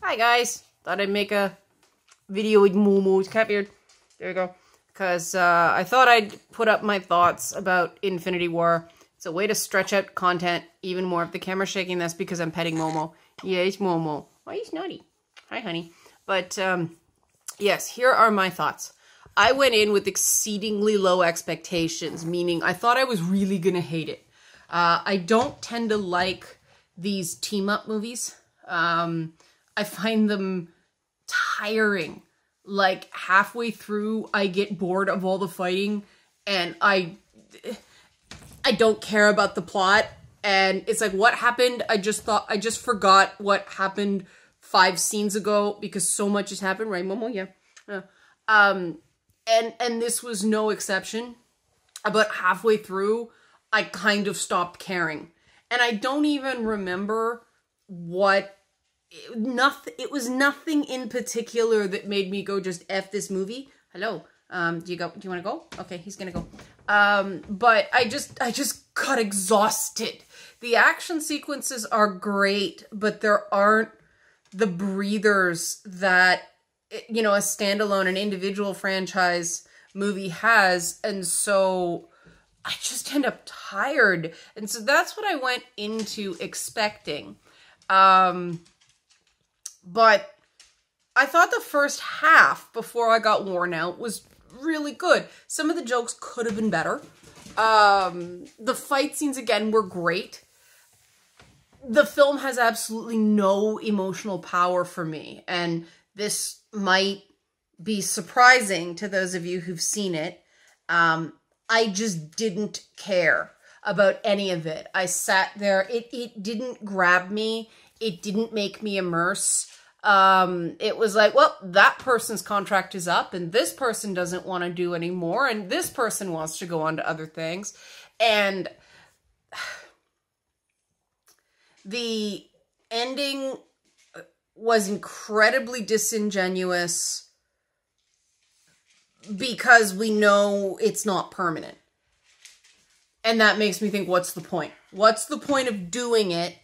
Hi guys, thought I'd make a video with Momo's cat beard. There you go. Because I thought I'd put up my thoughts about Infinity War. It's a way to stretch out content even more. If the camera's shaking, that's because I'm petting Momo. Yes, Momo. Oh, he's naughty. Hi, honey. But, yes, here are my thoughts. I went in with exceedingly low expectations, meaning I thought I was really gonna hate it. I don't tend to like these team-up movies. I find them tiring. Like, halfway through, I get bored of all the fighting, and I don't care about the plot, and it's like, what happened? I just forgot what happened 5 scenes ago, because so much has happened, right, Momo? Yeah. And this was no exception. About halfway through, I kind of stopped caring. And I don't even remember it was nothing in particular that made me go just F this movie. Hello. Do you want to go? Okay, he's gonna go. But I just got exhausted. The action sequences are great, but there aren't the breathers that, you know, a standalone, an individual franchise movie has. And so I just end up tired. And so that's what I went into expecting. But I thought the first half, before I got worn out, was really good. Some of the jokes could have been better. The fight scenes, again, were great. The film has absolutely no emotional power for me. And this might be surprising to those of you who've seen it. I just didn't care about any of it. I sat there. It didn't grab me. It didn't make me immerse. It was like, well, that person's contract is up and this person doesn't want to do anymore and this person wants to go on to other things. And the ending was incredibly disingenuous because we know it's not permanent. And that makes me think, what's the point? What's the point of doing it?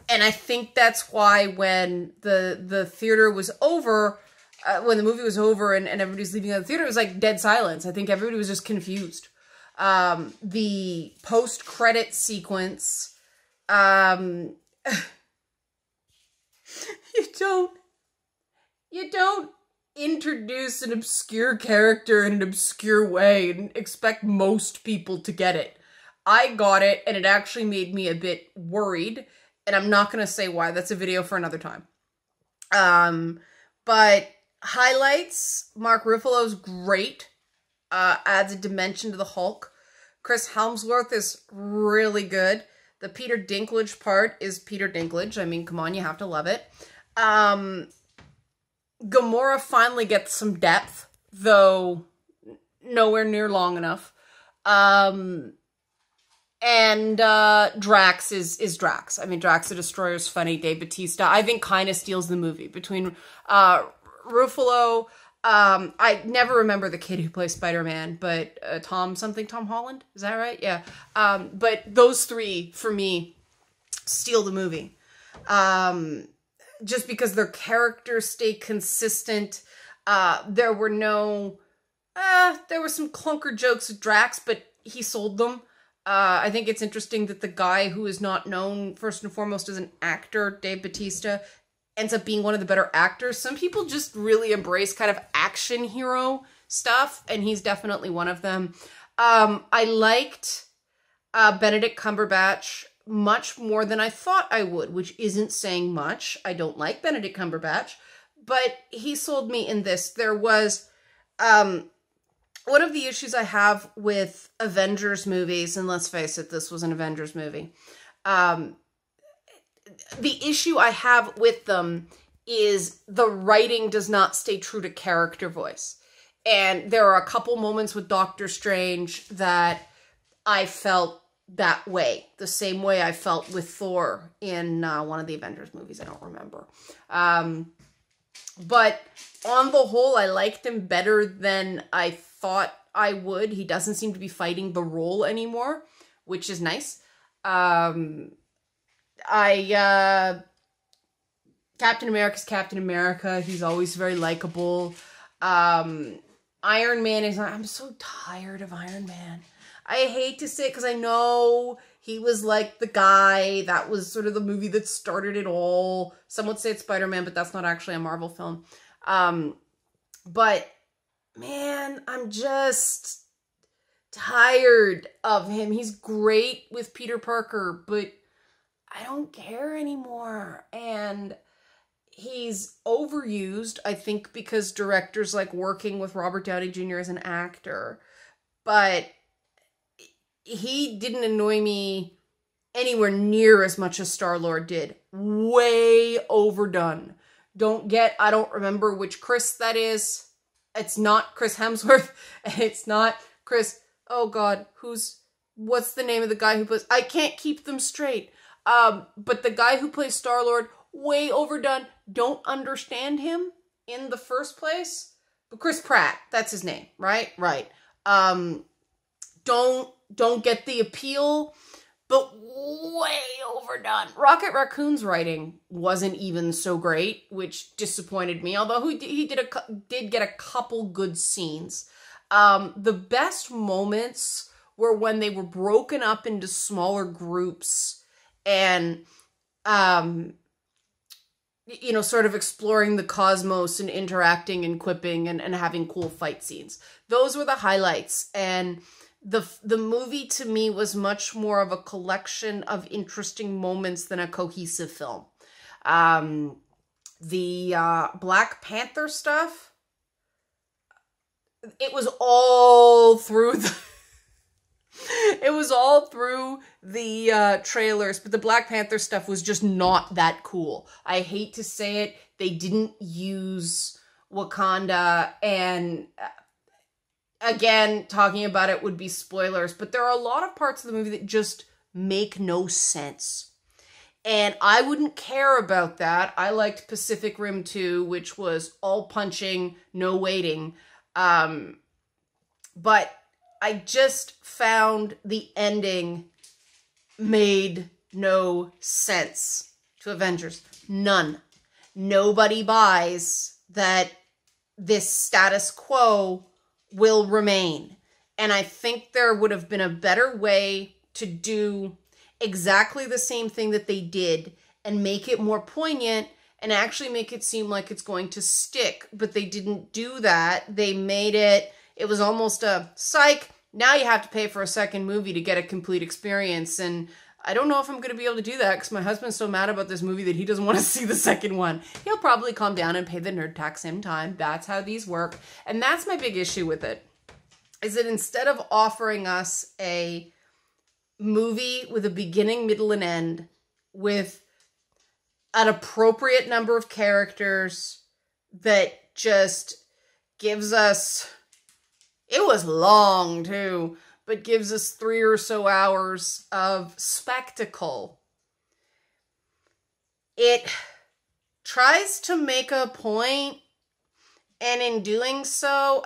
And I think that's why when the theater was over, when the movie was over and everybody's leaving out of the theater, it was like dead silence. I think everybody was just confused. The post-credit sequence, you don't introduce an obscure character in an obscure way and expect most people to get it. I got it, and it actually made me a bit worried. And I'm not going to say why. That's a video for another time. But highlights, Mark Ruffalo's great. Adds a dimension to the Hulk. Chris Hemsworth is really good. The Peter Dinklage part is Peter Dinklage. I mean, come on, you have to love it. Gamora finally gets some depth, though nowhere near long enough. And Drax is Drax. I mean, Drax the Destroyer is funny. Dave Bautista, I think, kind of steals the movie. Between Ruffalo, I never remember the kid who plays Spider-Man, but Tom Holland? Is that right? Yeah. But those three, for me, steal the movie. Just because their characters stay consistent. There were some clunker jokes with Drax, but he sold them. I think it's interesting that the guy who is not known first and foremost as an actor, Dave Bautista, ends up being one of the better actors. Some people just really embrace kind of action hero stuff, and he's definitely one of them. I liked Benedict Cumberbatch much more than I thought I would, which isn't saying much. I don't like Benedict Cumberbatch, but he sold me in this. There was one of the issues I have with Avengers movies, and let's face it, this was an Avengers movie. The issue I have with them is the writing does not stay true to character voice. And there are a couple moments with Doctor Strange that I felt that way. The same way I felt with Thor in one of the Avengers movies. I don't remember. But on the whole, I liked him better than I thought I would. He doesn't seem to be fighting the role anymore, which is nice. Captain America's Captain America. He's always very likable. Iron Man is... I'm so tired of Iron Man. I hate to say it because I know he was like the guy that was sort of the movie that started it all. Some would say it's Spider-Man, but that's not actually a Marvel film. But, man, I'm just tired of him. He's great with Peter Parker, but I don't care anymore. And he's overused, I think, because directors like working with Robert Downey Jr. as an actor. But he didn't annoy me anywhere near as much as Star-Lord did. Way overdone. I don't remember which Chris that is. It's not Chris Hemsworth. It's not Chris, oh God, what's the name of the guy who plays, I can't keep them straight. But the guy who plays Star-Lord, way overdone. Don't understand him in the first place. But Chris Pratt, that's his name, right? Right. Don't get the appeal, but way overdone. Rocket Raccoon's writing wasn't even so great, which disappointed me, although he did get a couple good scenes. The best moments were when they were broken up into smaller groups and, you know, sort of exploring the cosmos and interacting and quipping and having cool fight scenes. Those were the highlights, and the movie to me was much more of a collection of interesting moments than a cohesive film. The Black Panther stuff, it was all through the trailers, but the Black Panther stuff was just not that cool. I hate to say it, they didn't use Wakanda, and again, talking about it would be spoilers, but there are a lot of parts of the movie that just make no sense. And I wouldn't care about that. I liked Pacific Rim 2, which was all punching, no waiting. But I just found the ending made no sense to Avengers. None. Nobody buys that this status quo will remain. And I think there would have been a better way to do exactly the same thing that they did and make it more poignant and actually make it seem like it's going to stick. But they didn't do that. They made it was almost a psych. Now you have to pay for a second movie to get a complete experience. And I don't know if I'm going to be able to do that because my husband's so mad about this movie that he doesn't want to see the second one. He'll probably calm down and pay the nerd tax in time. That's how these work. And that's my big issue with it, is that instead of offering us a movie with a beginning, middle, and end with an appropriate number of characters that just gives us, it was long too, but gives us 3 or so hours of spectacle. It tries to make a point, and in doing so,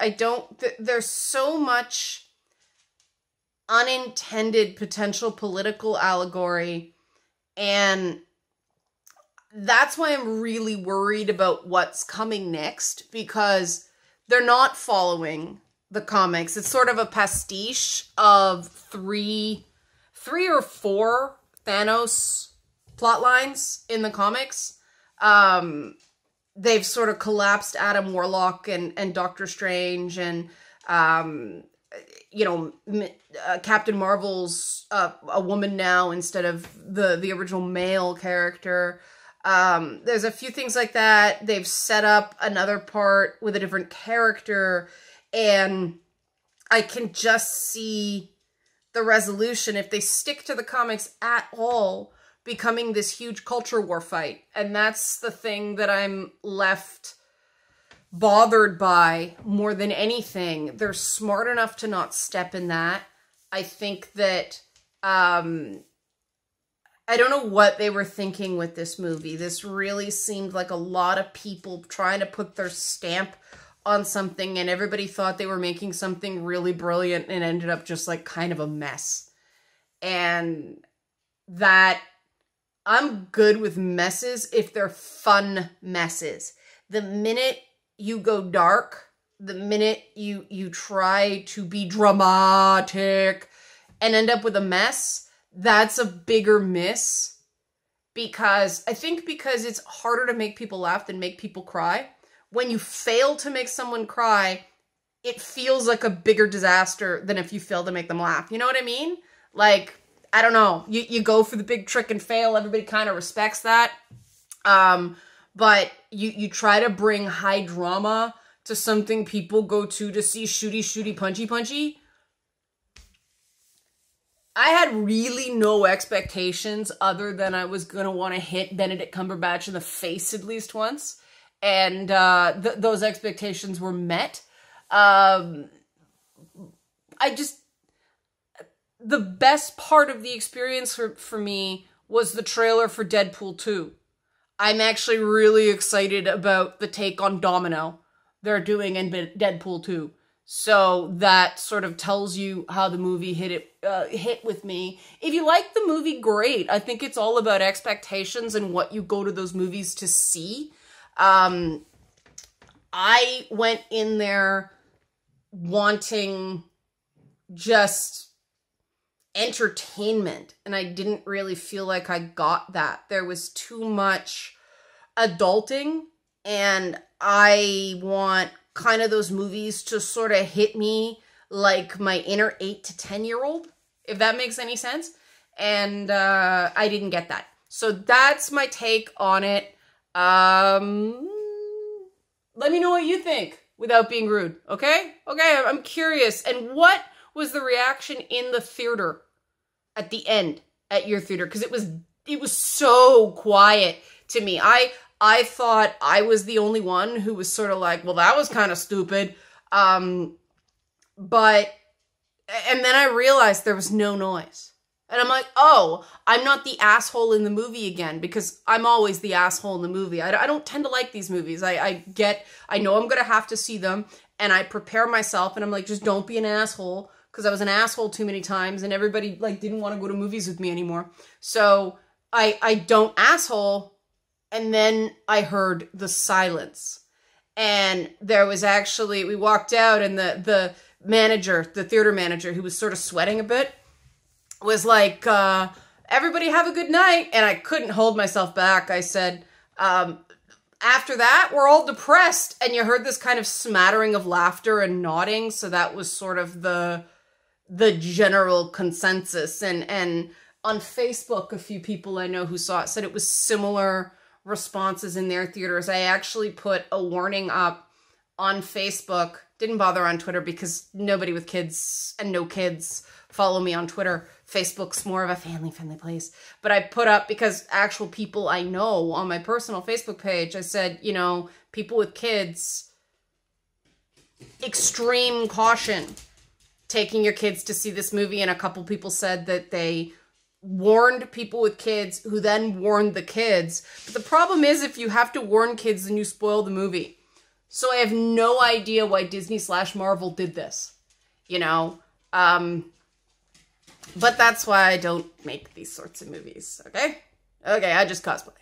there's so much unintended potential political allegory, and that's why I'm really worried about what's coming next, because they're not following the comics. It's sort of a pastiche of three or four Thanos plot lines in the comics. They've sort of collapsed Adam Warlock and Doctor Strange, and you know, Captain Marvel's a woman now instead of the original male character. There's a few things like that. They've set up another part with a different character, and I can just see the resolution, if they stick to the comics at all, becoming this huge culture war fight. And that's the thing that I'm left bothered by more than anything. They're smart enough to not step in that. I think that, I don't know what they were thinking with this movie. This really seemed like a lot of people trying to put their stamp on something, and everybody thought they were making something really brilliant and ended up just like kind of a mess. And that I'm good with messes if they're fun messes. The minute you go dark, the minute you try to be dramatic and end up with a mess, that's a bigger miss. Because I think because it's harder to make people laugh than make people cry. When you fail to make someone cry, it feels like a bigger disaster than if you fail to make them laugh. You know what I mean? Like, I don't know. You go for the big trick and fail. Everybody kind of respects that. But you try to bring high drama to something people go to see shooty, punchy. I had really no expectations other than I was going to want to hit Benedict Cumberbatch in the face at least once. And those expectations were met. The best part of the experience for me was the trailer for Deadpool 2. I'm actually really excited about the take on Domino they're doing in Deadpool 2. So that sort of tells you how the movie hit with me. If you like the movie, great. I think it's all about expectations and what you go to those movies to see. I went in there wanting just entertainment, and I didn't really feel like I got that. There was too much adulting, and I want kind of those movies to sort of hit me like my inner 8 to 10-year-old, if that makes any sense. And I didn't get that. So that's my take on it. Let me know what you think without being rude, okay? Okay, I'm curious. And what was the reaction in the theater at the end at your theater? Because it was so quiet to me. I thought I was the only one who was sort of like, well, that was kind of stupid. And then I realized there was no noise. And I'm like, oh, I'm not the asshole in the movie again, because I'm always the asshole in the movie. I don't tend to like these movies. I know I'm going to have to see them, and I prepare myself, and I'm like, just don't be an asshole, because I was an asshole too many times, and everybody like didn't want to go to movies with me anymore. So I don't asshole. And then I heard the silence. And there was actually, we walked out, and the manager, the theater manager, who was sort of sweating a bit, was like, everybody have a good night. And I couldn't hold myself back. I said, after that, we're all depressed. And you heard this kind of smattering of laughter and nodding. So that was sort of the general consensus. And on Facebook, a few people I know who saw it said it was similar responses in their theaters. I actually put a warning up on Facebook. Didn't bother on Twitter because nobody with kids and no kids follow me on Twitter. Facebook's more of a family-friendly place. But I put up, because actual people I know on my personal Facebook page, I said, you know, people with kids, extreme caution taking your kids to see this movie. And a couple people said that they warned people with kids who then warned the kids. But the problem is, if you have to warn kids, then you spoil the movie. So I have no idea why Disney/Marvel did this, you know? But that's why I don't make these sorts of movies, okay? Okay, I just cosplay.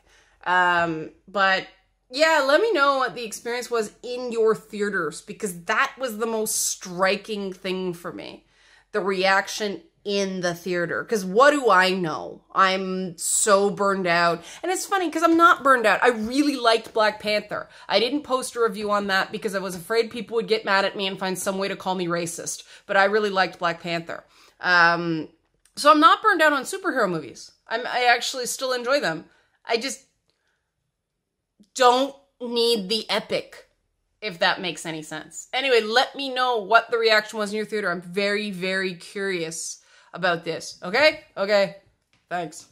But yeah, let me know what the experience was in your theaters, because that was the most striking thing for me. The reaction in the theater. Because what do I know? I'm so burned out. And it's funny because I'm not burned out. I really liked Black Panther. I didn't post a review on that because I was afraid people would get mad at me and find some way to call me racist. But I really liked Black Panther. So I'm not burned out on superhero movies. I actually still enjoy them. I just don't need the epic, if that makes any sense. Anyway, let me know what the reaction was in your theater. I'm very, very curious about this. Okay? Okay. Thanks.